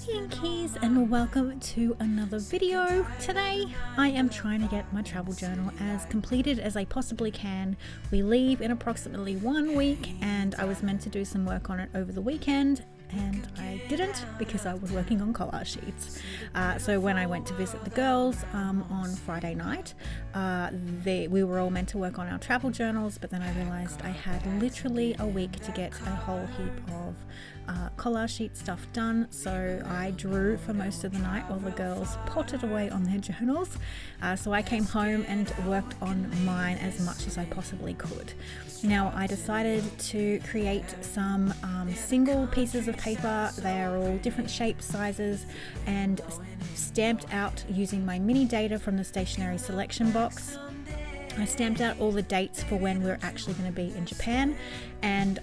Yankees, and welcome to another video. Today I am trying to get my travel journal as completed as I possibly can. We leave in approximately 1 week and I was meant to do some work on it over the weekend and I didn't because I was working on collage sheets. So when I went to visit the girls on Friday night, we were all meant to work on our travel journals, but then I realized I had literally a week to get a whole heap of collage sheet stuff done. So I drew for most of the night while the girls potted away on their journals. So I came home and worked on mine as much as I possibly could. Now I decided to create some single pieces of paper. They are all different shapes, sizes, and stamped out using my mini data from the stationery selection box. I stamped out all the dates for when we're actually going to be in Japan, and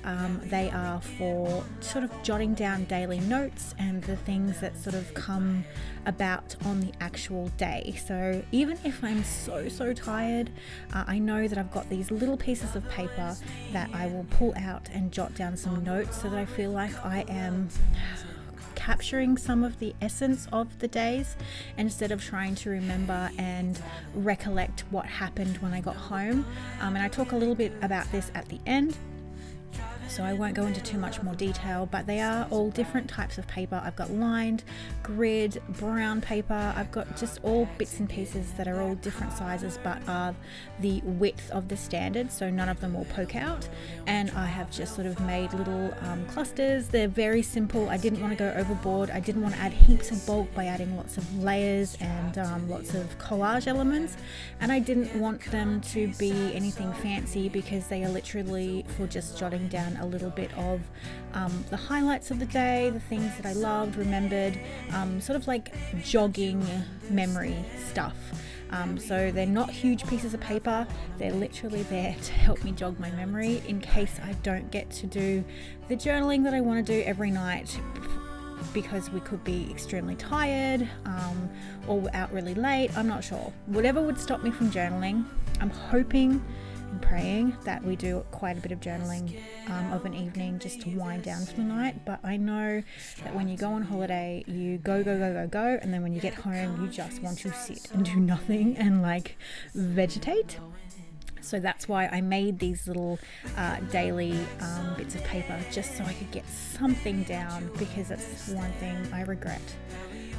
they are for sort of jotting down daily notes and the things that sort of come about on the actual day. So even if I'm so tired, I know that I've got these little pieces of paper that I will pull out and jot down some notes so that I feel like I am capturing some of the essence of the days instead of trying to remember and recollect what happened when I got home. And I talk a little bit about this at the end, so I won't go into too much more detail, but they are all different types of paper. I've got lined, grid, brown paper. I've got just all bits and pieces that are all different sizes but are the width of the standard, so none of them will poke out. And I have just sort of made little clusters. They're very simple. I didn't want to go overboard. I didn't want to add heaps of bulk by adding lots of layers and lots of collage elements, and I didn't want them to be anything fancy because they are literally for just jotting down a little bit of the highlights of the day, the things that I loved, remembered, sort of like jogging memory stuff. So they're not huge pieces of paper. They're literally there to help me jog my memory in case I don't get to do the journaling that I want to do every night, because we could be extremely tired or we're out really late. I'm not sure. Whatever would stop me from journaling, I'm hoping and praying that we do quite a bit of journaling of an evening just to wind down for the night. But I know that when you go on holiday, you go, and then when you get home, you just want to sit and do nothing and like vegetate. So that's why I made these little daily bits of paper, just so I could get something down, because that's one thing I regret.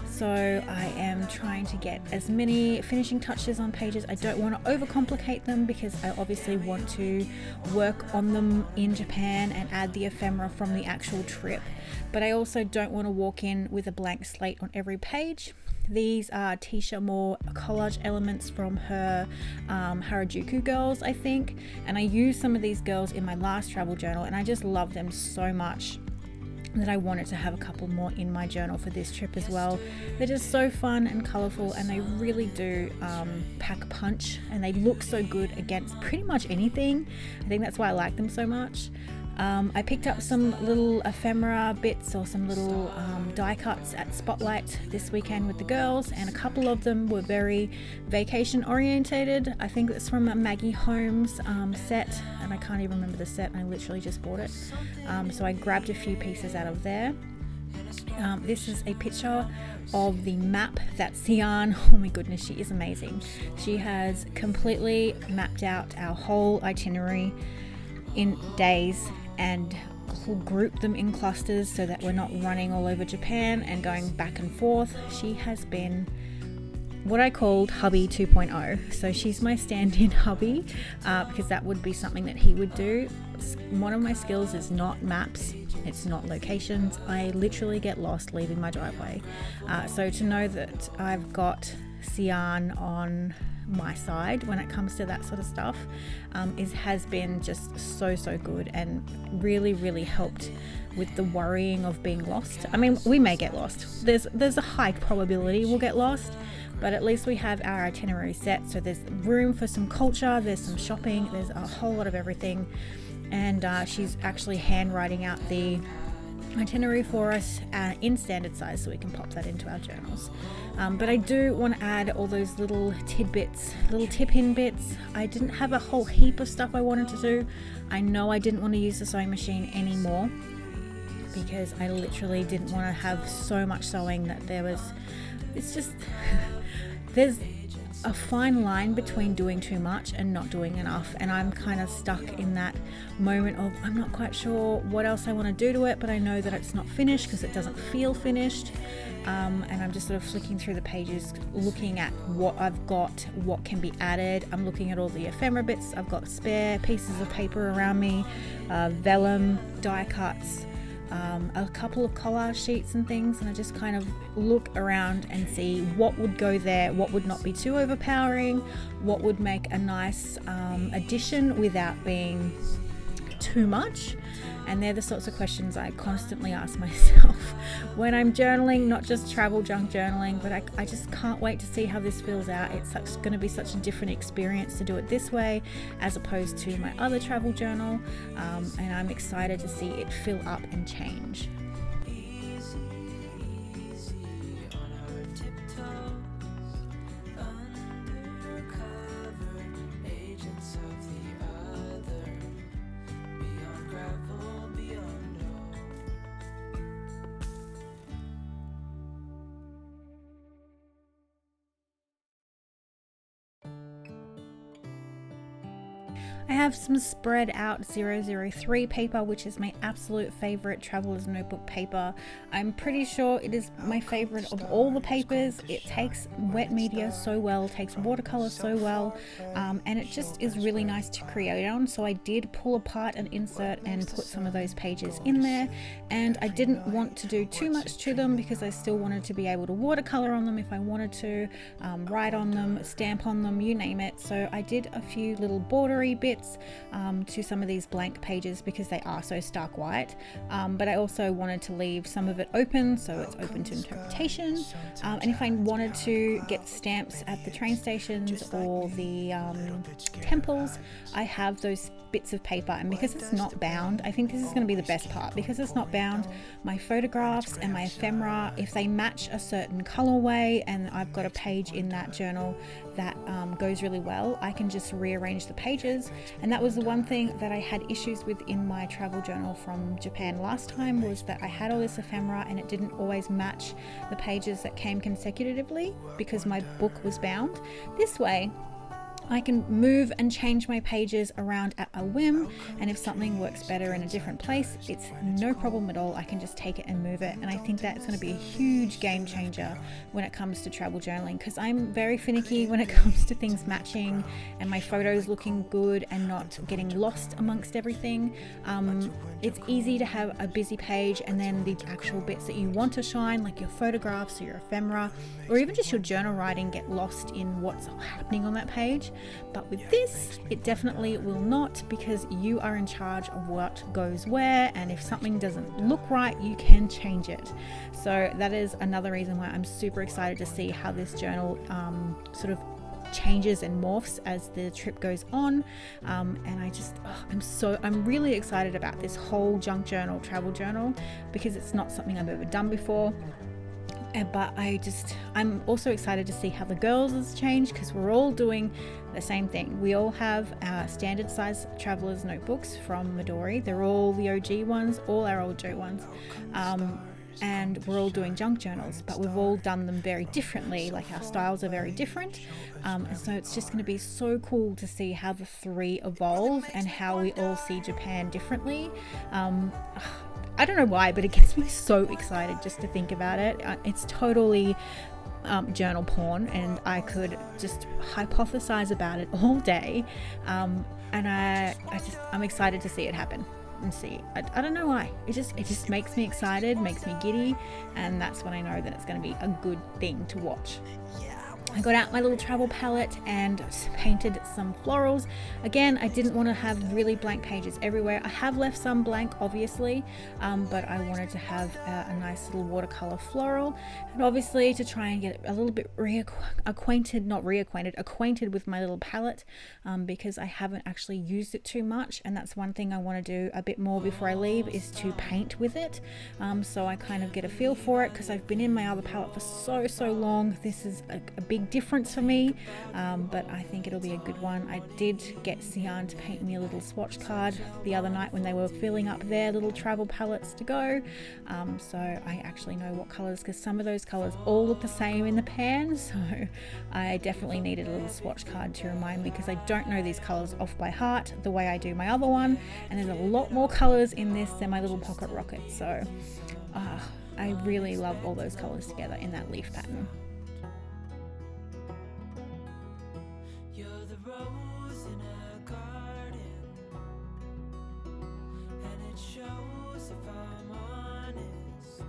So I am trying to get as many finishing touches on pages. I don't want to overcomplicate them because I obviously want to work on them in Japan and add the ephemera from the actual trip. But I also don't want to walk in with a blank slate on every page. These are Tisha Moore collage elements from her Harajuku girls, I think. And I used some of these girls in my last travel journal and I just love them so much that I wanted to have a couple more in my journal for this trip as well. They're just so fun and colourful, and they really do pack a punch, and they look so good against pretty much anything. I think that's why I like them so much. I picked up some little ephemera bits or some little die cuts at Spotlight this weekend with the girls, and a couple of them were very vacation orientated. I think it's from a Maggie Holmes set, and I can't even remember the set. I literally just bought it. So I grabbed a few pieces out of there. This is a picture of the map that Sian, oh my goodness, she is amazing. She has completely mapped out our whole itinerary in days and group them in clusters so that we're not running all over Japan and going back and forth. She has been what I called hubby 2.0. So she's my stand-in hubby because that would be something that he would do. One of my skills is not maps, it's not locations. I literally get lost leaving my driveway. So to know that I've got Sian on my side when it comes to that sort of stuff has been just so good, and really helped with the worrying of being lost. I mean, we may get lost. There's a high probability we'll get lost, but at least we have our itinerary set, so there's room for some culture, there's some shopping, there's a whole lot of everything. And she's actually handwriting out the itinerary for us in standard size so we can pop that into our journals. But I do want to add all those little tidbits, little tip-in bits. I didn't have a whole heap of stuff I wanted to do. I know I didn't want to use the sewing machine anymore, because I literally didn't want to have so much sewing that it's just, there's a fine line between doing too much and not doing enough, and I'm kind of stuck in that moment of I'm not quite sure what else I want to do to it, but I know that it's not finished because it doesn't feel finished. And I'm just sort of flicking through the pages, looking at what I've got, what can be added. I'm looking at all the ephemera bits. I've got spare pieces of paper around me, vellum, die cuts, a couple of collage sheets and things, and I just kind of look around and see what would go there, what would not be too overpowering, what would make a nice addition without being too much. And they're the sorts of questions I constantly ask myself when I'm journaling, not just travel junk journaling, but I just can't wait to see how this fills out. It's going to be such a different experience to do it this way as opposed to my other travel journal, and I'm excited to see it fill up and change. I have some spread out 003 paper, which is my absolute favorite traveler's notebook paper. I'm pretty sure it is my favorite of all the papers. It takes wet media so well, takes watercolor so well, and it just is really nice to create on. So I did pull apart an insert and put some of those pages in there, and I didn't want to do too much to them because I still wanted to be able to watercolor on them if I wanted to, write on them, stamp on them, you name it. So I did a few little bordery bits to some of these blank pages because they are so stark white, but I also wanted to leave some of it open so it's open to interpretation, and if I wanted to get stamps at the train stations or the temples, I have those bits of paper, and because it's not bound, I think this is going to be the best part. Because it's not bound, my photographs and my ephemera, if they match a certain colorway and I've got a page in that journal that goes really well, I can just rearrange the pages. And that was the one thing that I had issues with in my travel journal from Japan last time, was that I had all this ephemera and it didn't always match the pages that came consecutively because my book was bound. This way I can move and change my pages around at a whim, and if something works better in a different place, it's no problem at all. I can just take it and move it, and I think that's going to be a huge game changer when it comes to travel journaling, because I'm very finicky when it comes to things matching and my photos looking good and not getting lost amongst everything. It's easy to have a busy page and then the actual bits that you want to shine, like your photographs or your ephemera or even just your journal writing, get lost in what's happening on that page. But with this, it definitely will not, because you are in charge of what goes where, and if something doesn't look right, you can change it. So that is another reason why I'm super excited to see how this journal sort of changes and morphs as the trip goes on, and I'm really excited about this whole junk journal, travel journal, because it's not something I've ever done before. But I'm also excited to see how the girls has changed, because we're all doing the same thing. We all have our standard size traveler's notebooks from Midori. They're all the OG ones, all our OG ones. And we're all doing junk journals, but we've all done them very differently. Like, our styles are very different. And so it's just going to be so cool to see how the three evolve and how we all see Japan differently. I don't know why, but it gets me so excited just to think about it. It's totally journal porn, and I could just hypothesize about it all day. And I'm excited to see it happen and see. I don't know why. It just makes me excited, makes me giddy, and that's when I know that it's going to be a good thing to watch. I got out my little travel palette and painted some florals. Again, I didn't want to have really blank pages everywhere. I have left some blank, obviously, but I wanted to have a nice little watercolor floral, and obviously to try and get a little bit acquainted with my little palette, because I haven't actually used it too much, and that's one thing I want to do a bit more before I leave, is to paint with it, so I kind of get a feel for it, because I've been in my other palette for so long. This is a big big difference for me, but I think it'll be a good one. I did get Sian to paint me a little swatch card the other night when they were filling up their little travel palettes to go, so I actually know what colours, because some of those colours all look the same in the pan, so I definitely needed a little swatch card to remind me, because I don't know these colours off by heart the way I do my other one, and there's a lot more colours in this than my little pocket rocket, so I really love all those colours together in that leaf pattern. You're the rose in a garden, and it shows if I'm honest.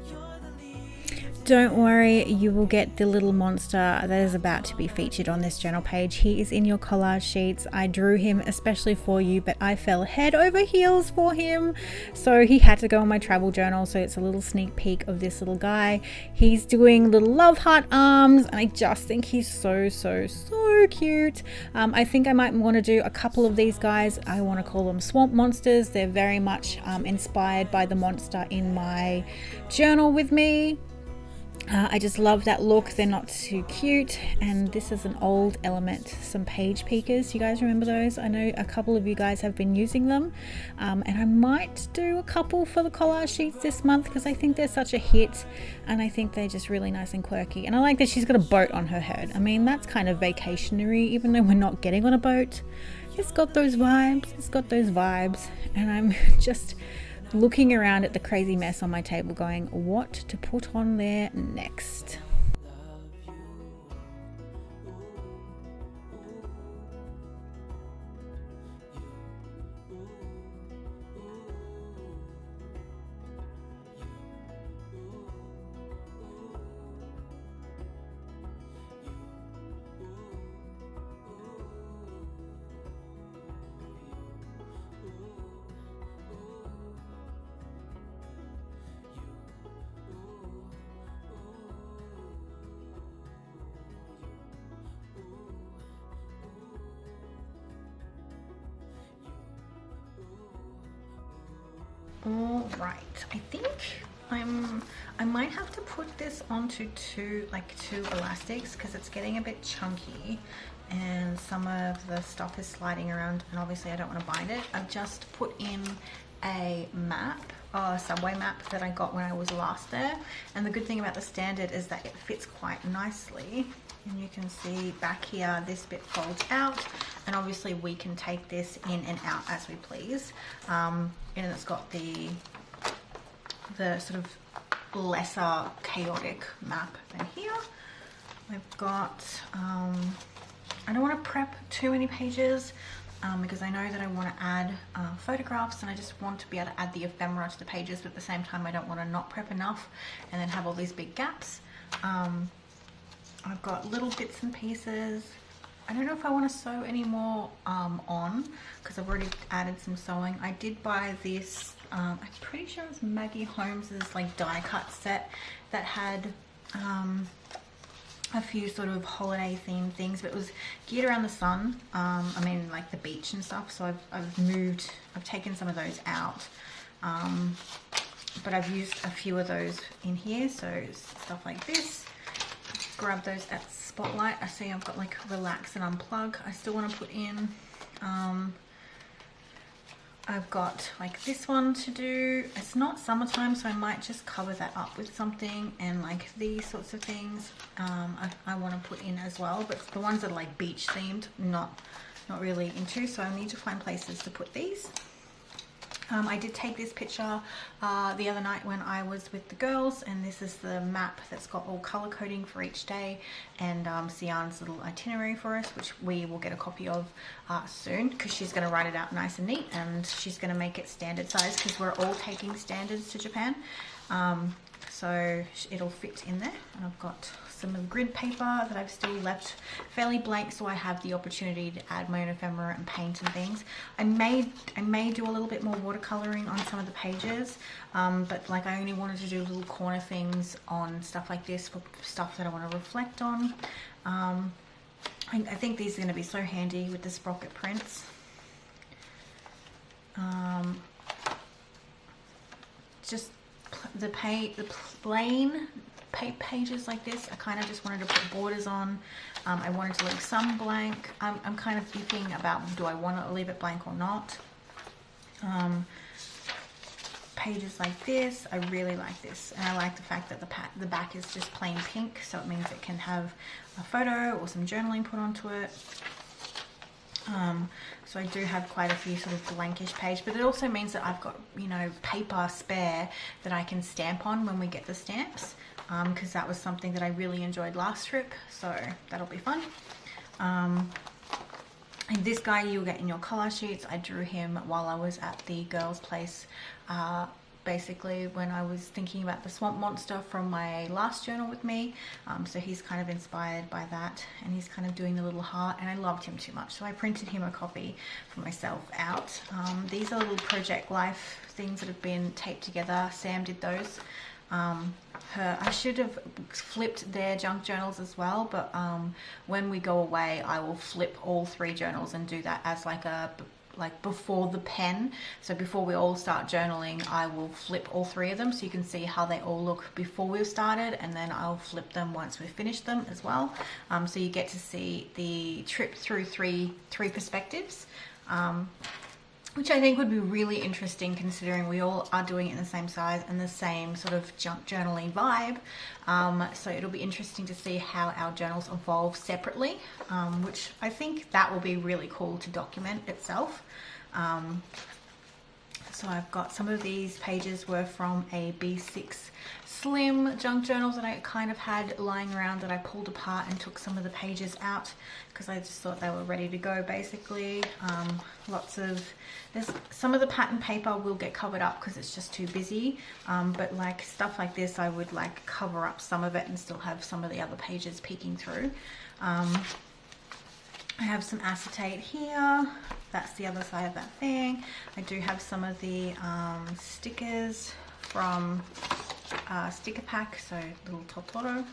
You're the leaf. Don't worry, you will get the little monster that is about to be featured on this journal page. He is in your collage sheets. I drew him especially for you, but I fell head over heels for him, so he had to go on my travel journal. So it's a little sneak peek of this little guy. He's doing little love heart arms, and I just think he's so cute. I think I might want to do a couple of these guys. I want to call them swamp monsters. They're very much inspired by the monster in my journal with me. I just love that look. They're not too cute, and this is an old Element, some page peekers. You guys remember those? I know a couple of you guys have been using them, and I might do a couple for the collage sheets this month, because I think they're such a hit, and I think they're just really nice and quirky. And I like that she's got a boat on her head. I mean, that's kind of vacationary, even though we're not getting on a boat. It's got those vibes, and I'm just looking around at the crazy mess on my table going, what to put on there next? All right, I think I might have to put this onto two elastics, because it's getting a bit chunky and some of the stuff is sliding around, and obviously I don't want to bind it. I've just put in a map, a subway map that I got when I was last there, and the good thing about the standard is that it fits quite nicely. And you can see back here, this bit folds out, and obviously we can take this in and out as we please. And it's got the sort of lesser chaotic map than here. We've got, I don't want to prep too many pages, because I know that I want to add photographs, and I just want to be able to add the ephemera to the pages, but at the same time I don't want to not prep enough and then have all these big gaps. I've got little bits and pieces. I don't know if I want to sew any more on, because I've already added some sewing. I did buy this, I'm pretty sure it's Maggie Holmes's like die cut set that had a few sort of holiday themed things, but it was geared around the sun. I mean, like the beach and stuff. So I've taken some of those out, but I've used a few of those in here. So stuff like this. Grab those at Spotlight. I see I've got like relax and unplug. I still want to put in. I've got like this one to do. It's not summertime, so I might just cover that up with something, and like these sorts of things I want to put in as well, but the ones that are like beach themed, not really into, so I need to find places to put these. I did take this picture the other night when I was with the girls, and this is the map that's got all color coding for each day, and Sian's little itinerary for us, which we will get a copy of soon, because she's going to write it out nice and neat, and she's going to make it standard size, because we're all taking standards to Japan, so it'll fit in there. And I've got some of the grid paper that I've still left fairly blank, so I have the opportunity to add my own ephemera and paint and things. I may do a little bit more watercoloring on some of the pages, but like I only wanted to do little corner things on stuff like this for stuff that I want to reflect on. I think these are going to be so handy with the sprocket prints. Just the plain pages like this. I kind of just wanted to put borders on. I wanted to leave some blank. I'm kind of thinking about, do I want to leave it blank or not? Pages like this, I really like this, and I like the fact that the back is just plain pink, so it means it can have a photo or some journaling put onto it. So I do have quite a few sort of blankish page, but it also means that I've got, you know, paper spare that I can stamp on when we get the stamps, because that was something that I really enjoyed last trip, so that'll be fun. And this guy you'll get in your color sheets. I drew him while I was at the girls' place, basically when I was thinking about the swamp monster from my last journal with me. So he's kind of inspired by that, and he's kind of doing the little heart, and I loved him too much, so I printed him a copy for myself out. These are little Project Life things that have been taped together. Sam did those. I should have flipped their junk journals as well, but when we go away I will flip all 3 journals and do that as like before the pen. So before we all start journaling, I will flip all 3 of them so you can see how they all look before we've started, and then I'll flip them once we've finished them as well. So you get to see the trip through three perspectives, which I think would be really interesting considering we all are doing it in the same size and the same sort of junk journaling vibe. So it'll be interesting to see how our journals evolve separately, which I think that will be really cool to document itself. So I've got some of these pages were from a B6 Slim junk journals that I kind of had lying around that I pulled apart and took some of the pages out because I just thought they were ready to go basically. Some of the pattern paper will get covered up because it's just too busy, but like stuff like this I would like cover up some of it and still have some of the other pages peeking through. I have some acetate here. That's the other side of that thing. I do have some of the stickers from Sticker Pack, so little Totoro.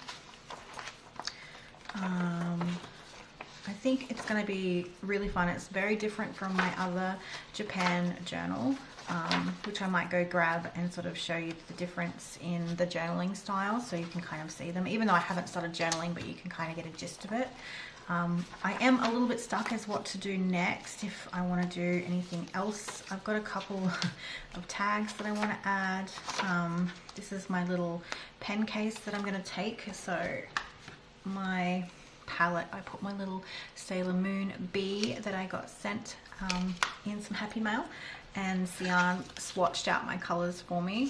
I think it's going to be really fun. It's very different from my other Japan journal, which I might go grab and sort of show you the difference in the journaling style so you can kind of see them, even though I haven't started journaling, but you can kind of get a gist of it. I am a little bit stuck as what to do next, if I want to do anything else. I've got a couple of tags that I want to add. This is my little pen case that I'm going to take. So my palette, I put my little Sailor Moon bee that I got sent in some Happy Mail, and Sian swatched out my colors for me.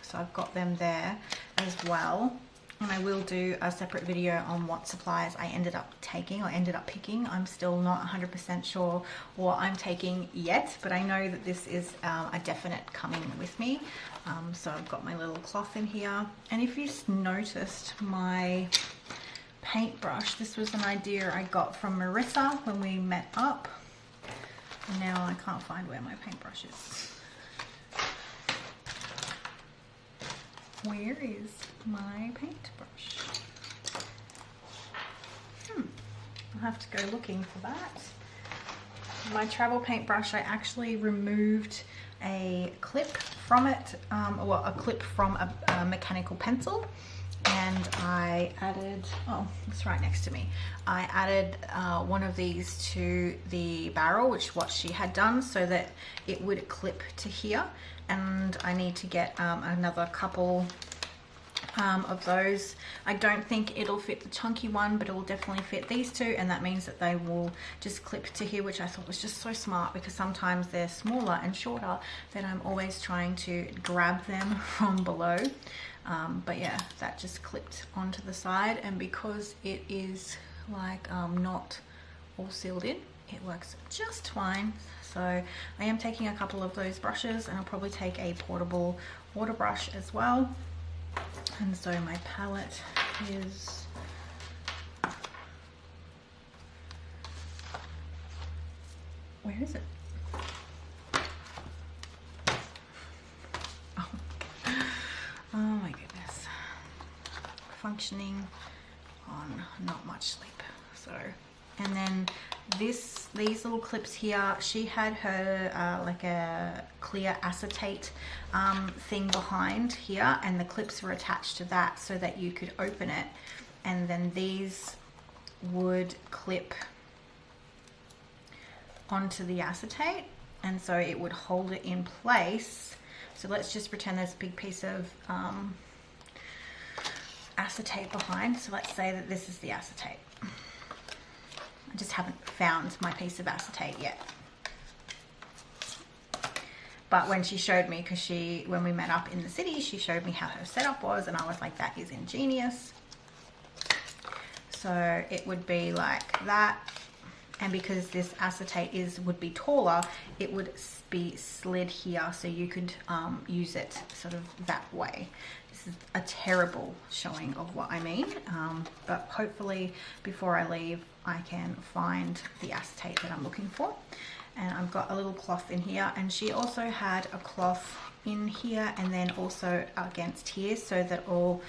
So I've got them there as well. And I will do a separate video on what supplies I ended up taking or ended up picking. I'm still not 100% sure what I'm taking yet, but I know that this is a definite coming with me. So I've got my little cloth in here. And if you noticed my paintbrush, this was an idea I got from Marissa when we met up. And now I can't find where my paintbrush is. Where is my paintbrush? I'll have to go looking for that. My travel paintbrush, I actually removed a clip from it, well, a clip from a mechanical pencil, and I added, oh, it's right next to me. I added one of these to the barrel, which what she had done, so that it would clip to here. And I need to get another couple of those. I don't think it'll fit the chunky one, but it will definitely fit these two, and that means that they will just clip to here, which I thought was just so smart, because sometimes they're smaller and shorter that I'm always trying to grab them from below. But yeah, that just clipped onto the side, and because it is like not all sealed in, it works just fine. So I am taking a couple of those brushes, and I'll probably take a portable water brush as well. And so my palette is where is it? Oh my goodness. Functioning on not much sleep. So And then these little clips here, she had her like a clear acetate thing behind here, and the clips were attached to that so that you could open it, and then these would clip onto the acetate, and so it would hold it in place. So let's just pretend there's a big piece of acetate behind. So let's say that this is the acetate. I just haven't found my piece of acetate yet. But when she showed me, because when we met up in the city, she showed me how her setup was, and I was like, that is ingenious. So it would be like that. And because this acetate would be taller, it would be slid here, so you could use it sort of that way. This is a terrible showing of what I mean, but hopefully before I leave I can find the acetate that I'm looking for. And I've got a little cloth in here, and she also had a cloth in here and then also against here, so that all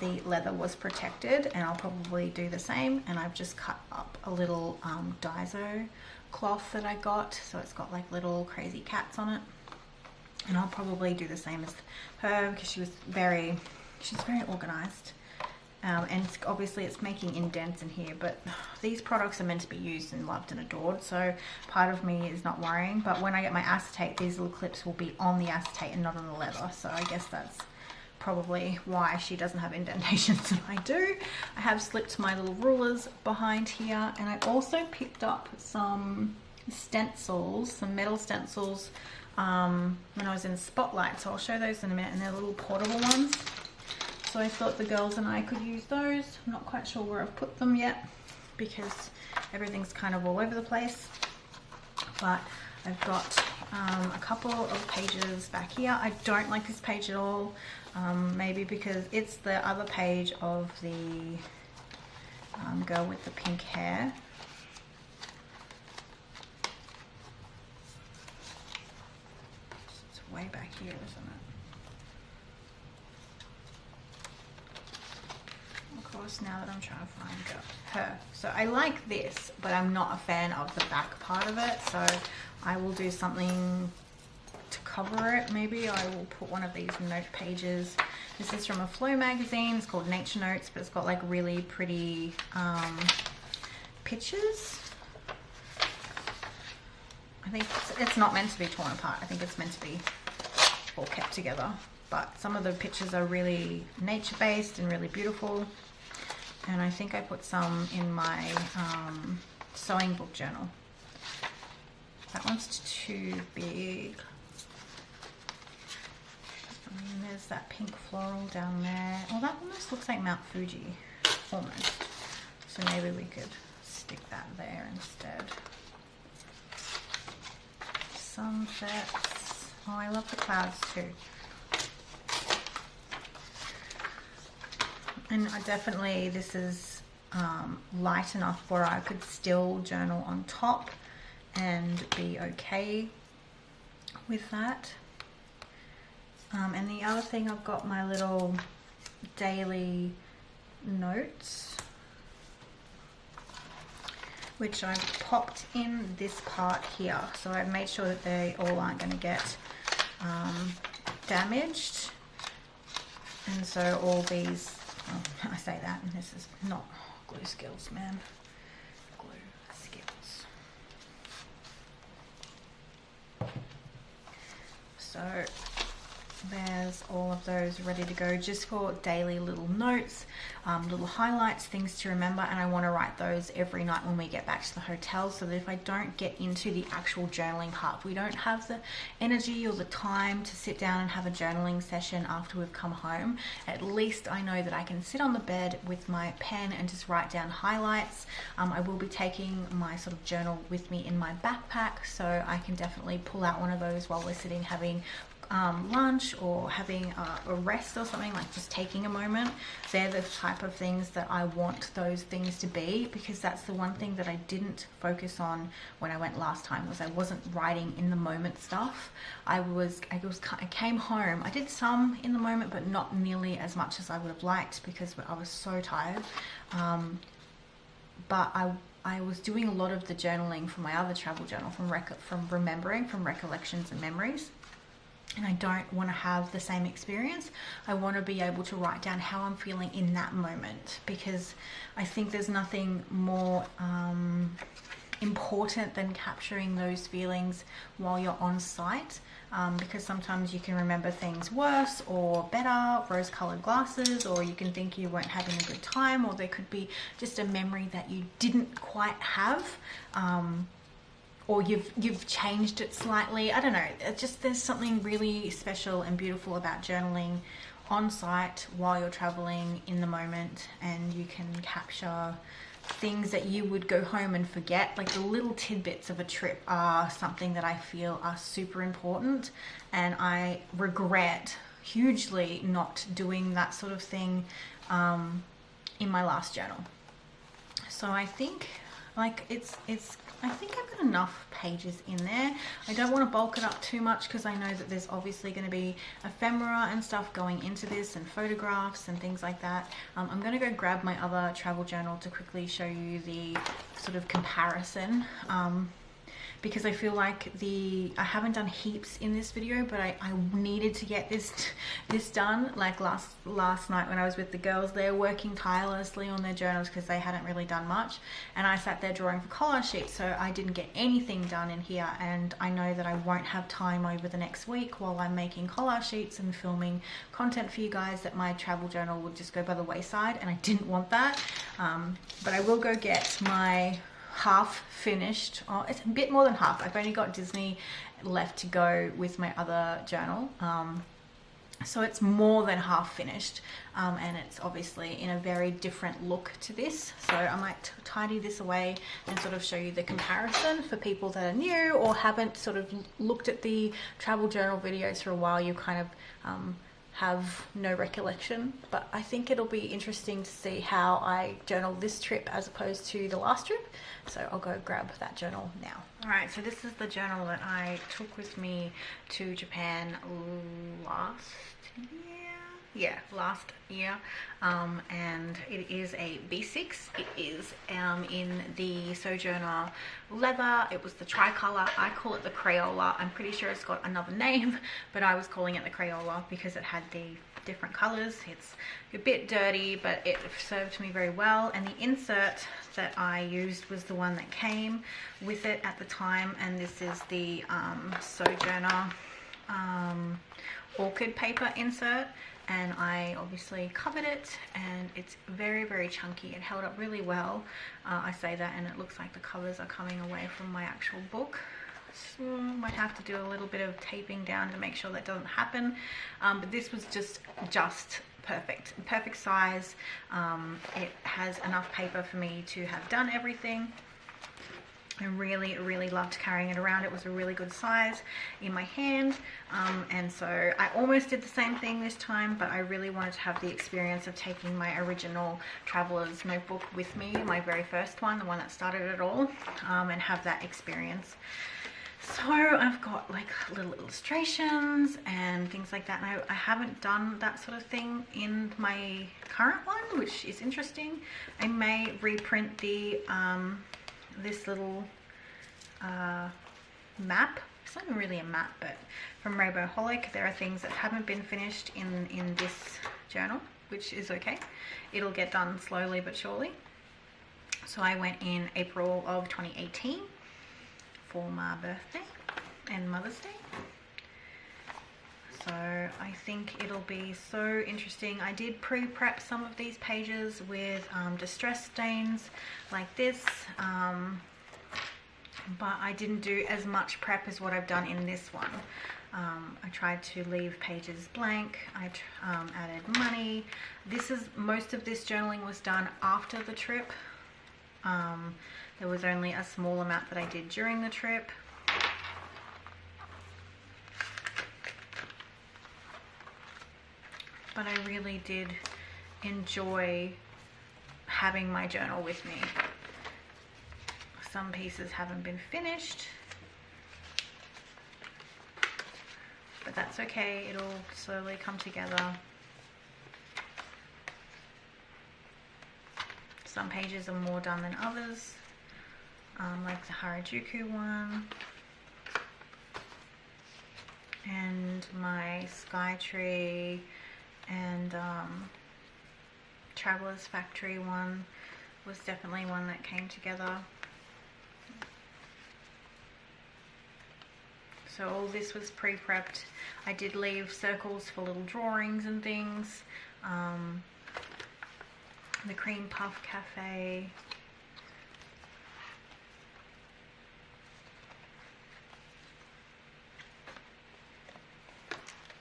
the leather was protected, and I'll probably do the same. And I've just cut up a little Daiso cloth that I got, so it's got like little crazy cats on it, and I'll probably do the same as her because she's very organized. And obviously it's making indents in here, but these products are meant to be used and loved and adored, so part of me is not worrying. But when I get my acetate, these little clips will be on the acetate and not on the leather, so I guess that's probably why she doesn't have indentations and I do. I have slipped my little rulers behind here, and I also picked up some stencils, some metal stencils when I was in Spotlight, so I'll show those in a minute, and they're little portable ones. So I thought the girls and I could use those. I'm not quite sure where I've put them yet because everything's kind of all over the place, but I've got a couple of pages back here. I don't like this page at all, maybe because it's the other page of the girl with the pink hair. It's way back here, isn't it? Of course, now that I'm trying to find her. So I like this, but I'm not a fan of the back part of it, so I will do something to cover it. Maybe I will put one of these note pages. This is from a Flow magazine. It's called Nature Notes, but it's got like really pretty pictures. I think it's not meant to be torn apart. I think it's meant to be all kept together. But some of the pictures are really nature-based and really beautiful. And I think I put some in my sewing book journal. That one's too big. And there's that pink floral down there. Oh, that almost looks like Mount Fuji, almost. So maybe we could stick that there instead. Sunsets. Oh, I love the clouds too. And I definitely, this is light enough where I could still journal on top and be okay with that. And the other thing, I've got my little daily notes, which I've popped in this part here. So I've made sure that they all aren't going to get damaged. And so all these, oh, I say that, and this is not glue skills, man. Glue skills. So there's all of those ready to go, just for daily little notes, little highlights, things to remember. And I want to write those every night when we get back to the hotel, so that if I don't get into the actual journaling part, we don't have the energy or the time to sit down and have a journaling session after we've come home, at least I know that I can sit on the bed with my pen and just write down highlights. I will be taking my sort of journal with me in my backpack, so I can definitely pull out one of those while we're sitting having lunch or having a rest or something, like just taking a moment. They're the type of things that I want those things to be, because that's the one thing that I didn't focus on when I went last time, was I wasn't writing in the moment stuff. I came home, I did some in the moment, but not nearly as much as I would have liked, because I was so tired. But I was doing a lot of the journaling from my other travel journal, from recollections and memories. And I don't want to have the same experience. I want to be able to write down how I'm feeling in that moment, because I think there's nothing more important than capturing those feelings while you're on site, because sometimes you can remember things worse or better, rose-colored glasses, or you can think you weren't having a good time, or there could be just a memory that you didn't quite have, or you've changed it slightly. I don't know. It's just, there's something really special and beautiful about journaling on site while you're traveling in the moment, and you can capture things that you would go home and forget. Like the little tidbits of a trip are something that I feel are super important, and I regret hugely not doing that sort of thing in my last journal. So I think like I think I've got enough pages in there. I don't want to bulk it up too much, because I know that there's obviously going to be ephemera and stuff going into this, and photographs and things like that. I'm going to go grab my other travel journal to quickly show you the sort of comparison, because I feel like I haven't done heaps in this video, but I needed to get this done. Like last night when I was with the girls, they're working tirelessly on their journals because they hadn't really done much, and I sat there drawing for collage sheets, so I didn't get anything done in here. And I know that I won't have time over the next week while I'm making collage sheets and filming content for you guys, that my travel journal would just go by the wayside, and I didn't want that. But I will go get my half finished. Oh, it's a bit more than half. I've only got Disney left to go with my other journal, so it's more than half finished, and it's obviously in a very different look to this. So I might tidy this away and sort of show you the comparison for people that are new or haven't sort of looked at the travel journal videos for a while. You kind of have no recollection, but I think it'll be interesting to see how I journal this trip as opposed to the last trip. So I'll go grab that journal now. All right, so this is the journal that I took with me to Japan last year, and it is a B6. It is in the Sojourner leather. It was the tricolor. I call it the Crayola. I'm pretty sure it's got another name, but I was calling it the Crayola because it had the different colors. It's a bit dirty, but it served me very well, and the insert that I used was the one that came with it at the time, and this is the Sojourner orchid paper insert, and I obviously covered it, and it's very, very chunky. It held up really well. I say that, and it looks like the covers are coming away from my actual book. So might have to do a little bit of taping down to make sure that doesn't happen, but this was just perfect size. It has enough paper for me to have done everything. I really loved carrying it around. It was a really good size in my hand, and so I almost did the same thing this time, but I really wanted to have the experience of taking my original traveler's notebook with me, my very first one, the one that started it all, and have that experience. So I've got like little illustrations and things like that, and I haven't done that sort of thing in my current one, which is interesting. I may reprint the this little map. It's not even really a map, but from Rainbowholic. There are things that haven't been finished in this journal, which is okay. It'll get done slowly but surely. So I went in April of 2018 for my birthday and Mother's Day. So I think it'll be so interesting. I did pre-prep some of these pages with distress stains like this, but I didn't do as much prep as what I've done in this one. I tried to leave pages blank. I added money. Most of this journaling was done after the trip. There was only a small amount that I did during the trip. But I really did enjoy having my journal with me. Some pieces haven't been finished, but that's okay. It'll slowly come together. Some pages are more done than others. like the Harajuku one, and my Skytree and Traveller's Factory one was definitely one that came together. So all this was pre-prepped. I did leave circles for little drawings and things. The Cream Puff Cafe.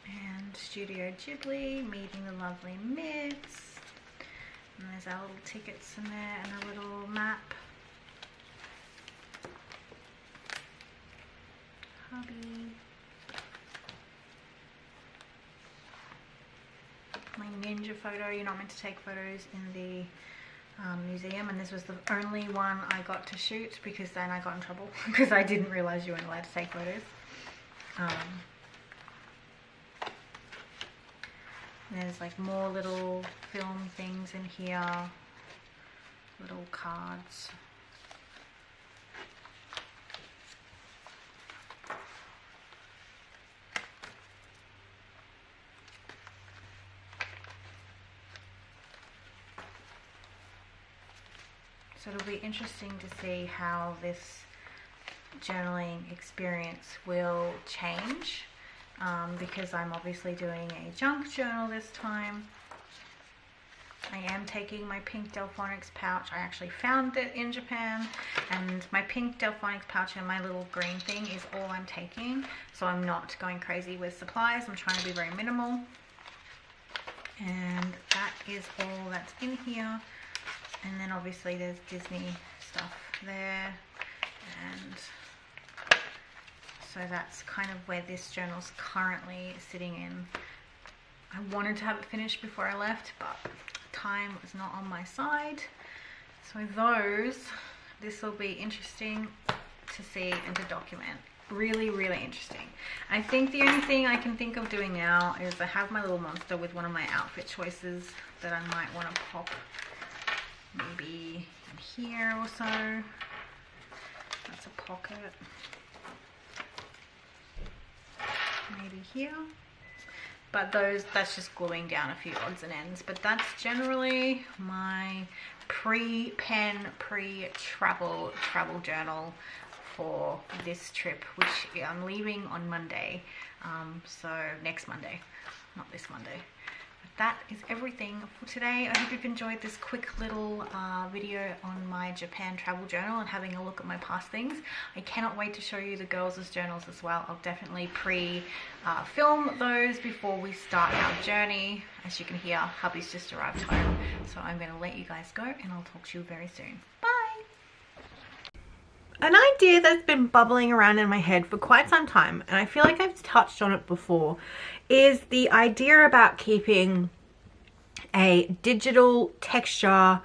And Studio Ghibli, Meeting the Lovely Myths. And there's our little tickets in there and a little map. Hubby. My ninja photo. You're not meant to take photos in the museum, and this was the only one I got to shoot because then I got in trouble because I didn't realize you weren't allowed to take photos. There's like more little film things in here, little cards. So it'll be interesting to see how this journaling experience will change, because I'm obviously doing a junk journal this time. I am taking my pink Delphonics pouch. I actually found it in Japan, and my pink Delphonics pouch and my little green thing is all I'm taking. So I'm not going crazy with supplies. I'm trying to be very minimal. And that is all that's in here. And then obviously there's Disney stuff there, and so that's kind of where this journal's currently sitting in. I wanted to have it finished before I left, but time was not on my side. So this will be interesting to see and to document. Really, really interesting. I think the only thing I can think of doing now is I have my little monster with one of my outfit choices that I might want to pop maybe in here or so. That's a pocket. Maybe here. But that's just gluing down a few odds and ends. But that's generally my pre-pen, pre-travel journal for this trip, which I'm leaving on Monday. So next Monday, not this Monday. That is everything for today. I hope you've enjoyed this quick little video on my Japan travel journal and having a look at my past things. I cannot wait to show you the girls' journals as well. I'll definitely film those before we start our journey. As you can hear, hubby's just arrived home. So I'm going to let you guys go, and I'll talk to you very soon. Bye! An idea that's been bubbling around in my head for quite some time, and I feel like I've touched on it before, is the idea about keeping a digital texture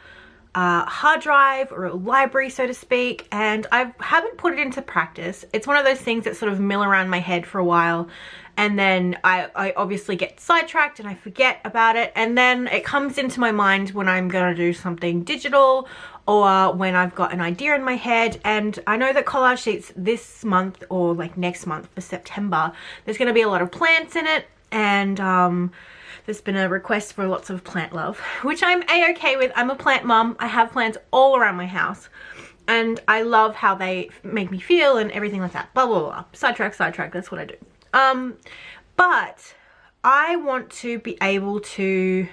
hard drive or a library, so to speak, and I haven't put it into practice. It's one of those things that sort of mill around my head for a while, and then I obviously get sidetracked and I forget about it, and then it comes into my mind when I'm gonna do something digital or when I've got an idea in my head. And I know that Collage Sheets this month, or like next month for September, there's going to be a lot of plants in it, and there's been a request for lots of plant love, which I'm a-okay with. I'm a plant mum. I have plants all around my house, and I love how they make me feel and everything like that. Blah, blah, blah. Sidetrack, that's what I do. But I want to be able to